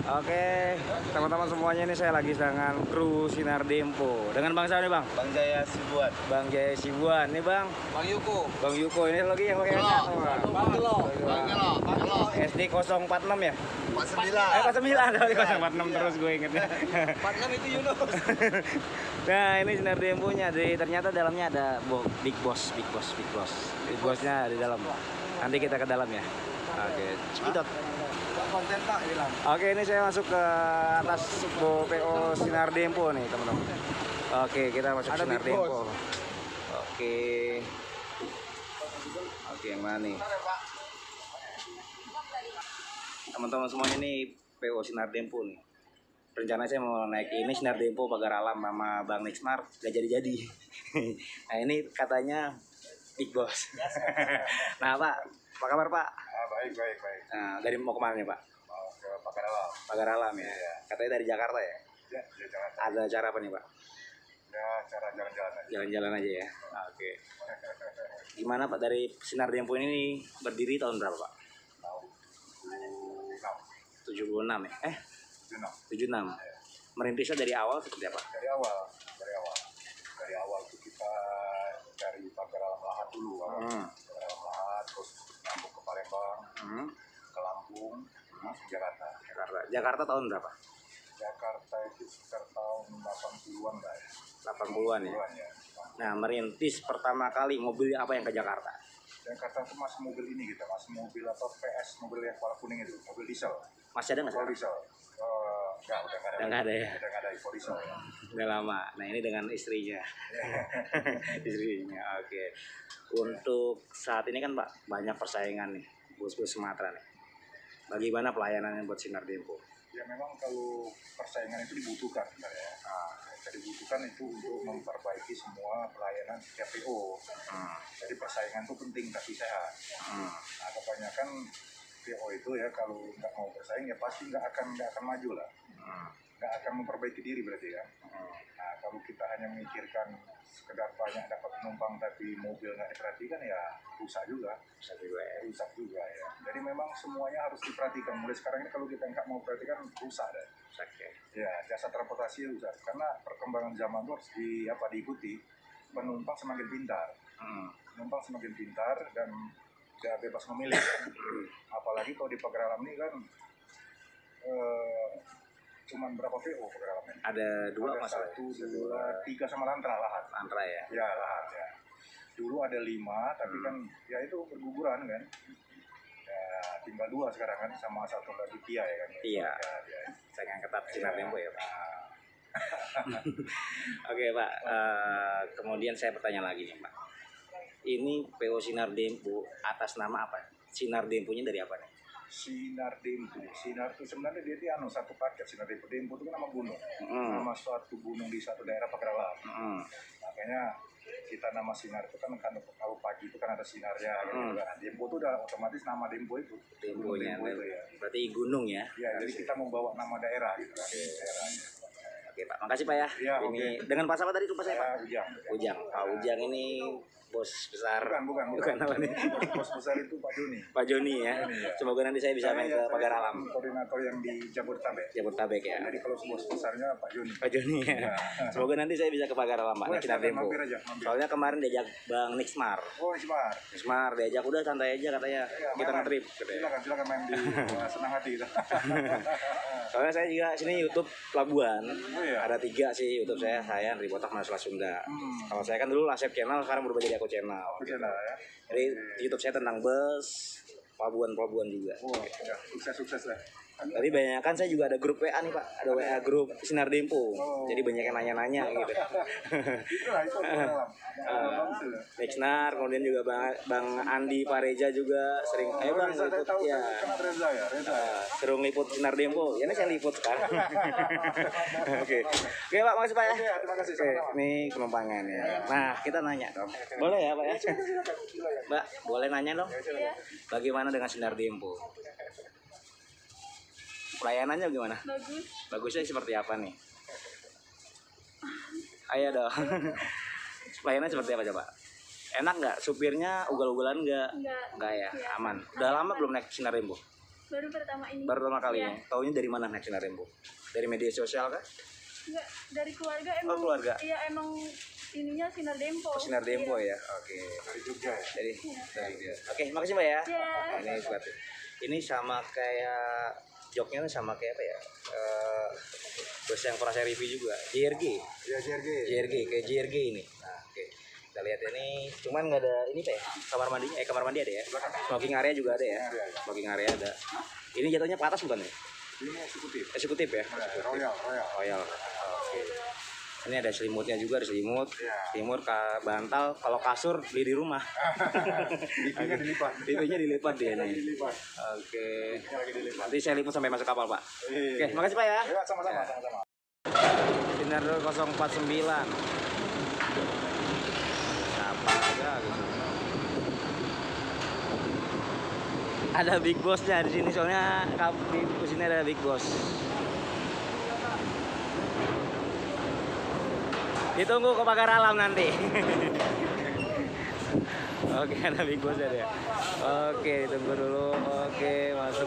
Oke, teman-teman semuanya, ini saya lagi dengan kru Sinar Dempo. Dengan Bang siapa nih, Bang? Bang Jaya Sibuan. Bang Jaya Sibuan. Nih, Bang. Bang Yuko. Bang Yuko ini lagi yang pakai kacang. Bang Gelo. SD 046 ya? 49. 09, tapi 046 terus gue ingetnya. 46 itu Yunus. Nah, ini Sinar Dempo-nya. Ternyata dalamnya ada Big Boss. Big Boss-nya di dalam. Nanti kita ke dalam ya. Oke, cepidot. Konten tak bilang. Oke, ini saya masuk ke atas PO Sinar Dempo nih, teman-teman. Oke, kita masuk Ada Sinar Big Dempo. Boss. Oke, yang mana nih? Teman-teman semuanya, ini PO Sinar Dempo nih. Rencana saya mau naik ini Sinar Dempo Pagar Alam sama Bang Nixmar, gak jadi-jadi. Nah, ini katanya Big Boss. Nah, Pak, apa kabar, Pak? Baik. Nah, dari mau kemana nih, Pak? Mau ke Pagar Alam. Pagar Alam ya. Iya. Katanya dari Jakarta ya. Ya, jangan. Ada acara apa nih, Pak? Ya, cara jalan-jalan aja. Jalan-jalan aja ya. Oke. Gimana, Pak, dari Sinar Dempo ini nih, berdiri tahun berapa, Pak? Tahu. 76 ya? 6. 76. Merintisnya dari awal seperti apa? Dari awal tuh kita dari Pagar Alam Lahat dulu. Pagar Alam Lahat, terus nyambung ke Palembang, ke Lampung, masuk Jakarta. Jakarta tahun berapa? Jakarta itu sekitar tahun 80-an lah ya. 80-an ya? 80-an ya. Nah, merintis pertama kali mobil apa yang ke Jakarta? Jakarta itu masih mobil ini kita, masih mobil atau PS, mobil yang warna kuning itu, mobil diesel. Masih ada nggak Full sekarang? diesel. Udah Udah nggak ada ya? Udah nggak ada full diesel. Udah lama. Nah, ini dengan istrinya. Istrinya, oke. Untuk saat ini kan, Pak, banyak persaingan nih, bus-bus Sumatera nih. Bagaimana pelayanannya buat Sinar Dempo? Ya memang kalau persaingan itu dibutuhkan sebenarnya. Jadi dibutuhkan itu untuk memperbaiki semua pelayanan setiap PO. Jadi persaingan itu penting tapi sehat. Nah, kebanyakan PO itu ya kalau nggak mau bersaing ya pasti nggak akan maju lah. Nggak akan memperbaiki diri berarti kan. Nah, kalau kita hanya memikirkan sekedar banyak dapat penumpang tapi mobil nggak diperhatikan ya rusak juga ya. Jadi memang semuanya harus diperhatikan. Mulai sekarang ini kalau kita nggak mau perhatikan rusak deh. Ya, jasa transportasi rusak karena perkembangan zaman itu harus diikuti. Penumpang semakin pintar. Penumpang semakin pintar dan dia bebas memilih. Apalagi kalau di Pagar Alam ini kan cuman berapa PO Pagar Alam ini? Ada dua masalah. 1, 2, 3 sama Lantra Lahat. Lantra ya? Ya, Lahat ya. Dulu ada 5, tapi kan ya itu berguguran kan. Ya, tinggal 2 sekarang kan sama satu lagi Pia ya kan. Iya. Ya. Saingan ketat Sinar Dempo ya, Pak. Oke, Pak. Kemudian saya bertanya lagi nih, Pak. Ini PO Sinar Dempo atas nama apa? Sinar Dempo-nya dari apa nih? Sinar Dempo. Sinar itu sebenarnya dia satu paket. Sinar Dempo. Dempo itu kan nama gunung. Nama suatu gunung di satu daerah Pagar Alam. Makanya kita nama Sinar itu kan kalau pagi itu kan ada sinarnya. Dempo itu udah otomatis nama Dempo itu. Dempo-nya. Dempo itu ya. Berarti gunung ya? Ya, jadi kita membawa nama daerah gitu kan. Daerahnya. Oke, Pak. Makasih, Pak ya. Ya, ini dengan Pak siapa tadi lupa saya, Pak? Ujang. Pak Ujang ini bos besar. Bukan apa nih? Bos besar itu Pak Joni. Pak Joni ya. Semoga nanti saya bisa main ke Pagar Alam. Koordinator yang di Jabodetabek. Jabodetabek ya. Jadi kalau bos besarnya Pak Joni. Pak Joni ya. Semoga nanti saya bisa ke Pagar Alam, Pak. Sinar Dempo. Mampir. Soalnya kemarin diajak Bang Nixmar. Oh, Nixmar diajak, udah santai aja katanya. Kita nge-trip. Silakan main di senang hati kita. Soalnya saya juga sini YouTube Pelabuhan. Iya. Ada 3 sih YouTube saya Andri Botak Masalah Sunda. Kalau saya kan dulu Asep Channel, sekarang berubah jadi Aku Channel. Ya. Jadi YouTube saya tentang bus, pelabuhan juga. Ya, sukses lah. Tapi banyak kan saya juga ada grup WA nih, Pak. Ada WA grup Sinar Dempo. Jadi banyak yang nanya-nanya gitu. Itulah itu Pagar Alam. Nixnar, kemudian juga Bang Andi Pareja juga sering. Ayo Bang, liput ya. Reza. Seru liput Sinar Dempo. Ya ini saya liput sekarang. Oke, Pak, makasih Pak ya. Terima kasih. Oke, ini penumpangnya ya. Nah, kita nanya dong. Boleh ya, Pak ya? Mbak, boleh nanya dong? Bagaimana dengan Sinar Dempo? Pelayanannya gimana? Bagusnya seperti apa nih? Ayo dong. Pelayanannya seperti apa coba? Enak nggak? Supirnya ugal-ugalan nggak? Nggak ya? Aman. Udah lama belum naik Sinar Dempo? Baru pertama ini. Baru pertama kali Iya. ya. Taunya dari mana naik Sinar Dempo? Dari media sosial kah? Enggak, dari keluarga emang. Oh, keluarga. Iya, emang ininya Sinar Dempo. Oh, Sinar Dempo Iya. ya. Oke. Dari Jogja ya. Jadi Iya. dari dia. Oke, makasih Mbak ya. Iya. Nah, ini sepatu. Ini sama kayak joknya sama kayak apa ya? Bus yang pernah saya review juga. JRG. Iya, JRG. JRG kayak JRG ini. Nah, oke. Kita lihat ini, cuman nggak ada ini Pak ya? Kamar mandinya, kamar mandi ada ya? Smoking area juga ada ya? Smoking area ada. Ini jatuhnya ke atas bukan ya? Ini eksekutif. Eksekutif ya? Royal. Royal. Oke. Ini ada selimutnya juga, ada selimut. Iya. Selimut, bantal. Kalau kasur beli di rumah. TV-nya dilipat. TV-nya dilipat dia nih. Dilipat. Oke. TV-nya lagi dilipat. Nanti saya liput sampai masuk kapal Pak. Iya. Oke, makasih Pak ya. Ya, sama-sama. Sinar 049. Apa aja gitu. Ada Big Boss-nya di sini soalnya di sini ada Big Boss. Ditunggu ke pagar alam nanti. Oke, ada Big Boss ya. Oke, ditunggu dulu. Oke, masuk.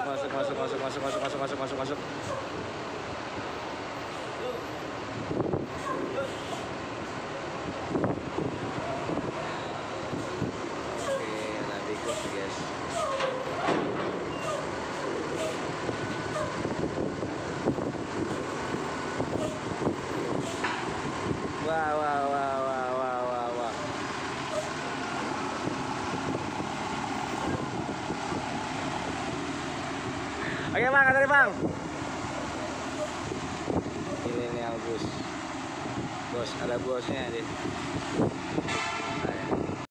Guys. Wah. Oke Bang, anterin Bang. Milenial bus. Bos, ada bosnya nih.